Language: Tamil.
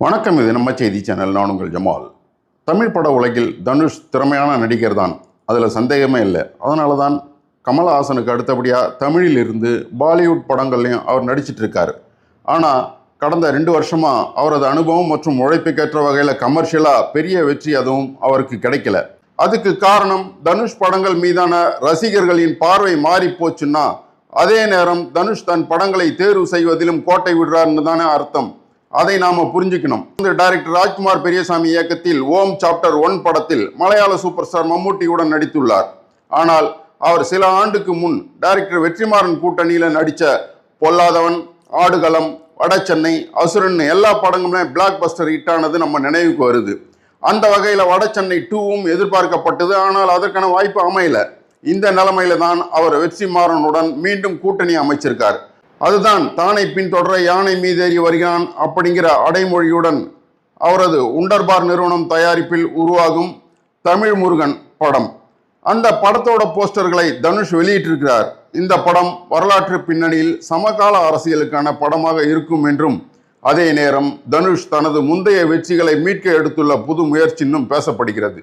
வணக்கம். இது நம்ம செய்தி சேனல். நான் உங்கள் ஜமால். தமிழ் பட உலகில் தனுஷ் திறமையான நடிகர் தான், அதில் சந்தேகமே இல்லை. அதனால தான் கமலஹாசனுக்கு அடுத்தபடியாக தமிழில் இருந்து பாலிவுட் படங்கள்லையும் அவர் நடிச்சிட்டு இருக்காரு. ஆனால் கடந்த 2 வருஷமாக அவரது அனுபவம் மற்றும் உழைப்புக்கேற்ற வகையில் கமர்ஷியலாக பெரிய வெற்றி அதுவும் அவருக்கு கிடைக்கல. அதுக்கு காரணம் தனுஷ் படங்கள் மீதான ரசிகர்களின் பார்வை மாறி போச்சுன்னா அதே நேரம் தனுஷ் தன் படங்களை தேர்வு செய்வதிலும் கோட்டை விடுறாருன்னு தானே அர்த்தம். அதை நாம புரிஞ்சுக்கணும். இந்த டைரக்டர் ராஜ்குமார் பெரியசாமி இயக்கத்தில் ஓம் சாப்டர் 1 படத்தில் மலையாள சூப்பர் ஸ்டார் மம்முட்டியுடன் நடித்துள்ளார். ஆனால் அவர் சில ஆண்டுக்கு முன் டைரக்டர் வெற்றிமாறன் கூட்டணியில நடித்த பொல்லாதவன், ஆடுகளம், வடசென்னை, அசுரன் எல்லா படங்களுமே பிளாக் பஸ்டர் ஹிட் ஆனது நம்ம நினைவுக்கு வருது. அந்த வகையில வடசென்னை 2வும் எதிர்பார்க்கப்பட்டது. ஆனால் அதற்கான வாய்ப்பு அமையல. இந்த நிலைமையில தான் அவர் வெற்றிமாறனுடன் மீண்டும் கூட்டணி அமைச்சிருக்கார். அதுதான் தானை பின்தொடர யானை மீதேறி வருகிறான் அப்படிங்கிற அடைமொழியுடன் அவரது உண்டர்பார் நிறுவனம் தயாரிப்பில் உருவாகும் தமிழ் முருகன் படம். அந்த படத்தோட போஸ்டர்களை தனுஷ் வெளியிட்டிருக்கிறார். இந்த படம் வரலாற்று பின்னணியில் சமகால அரசியலுக்கான படமாக இருக்கும் என்றும், அதே நேரம் தனுஷ் தனது முந்தைய வெற்றிகளை மீட்க எடுத்துள்ள புது முயற்சின்னும் பேசப்படுகிறது.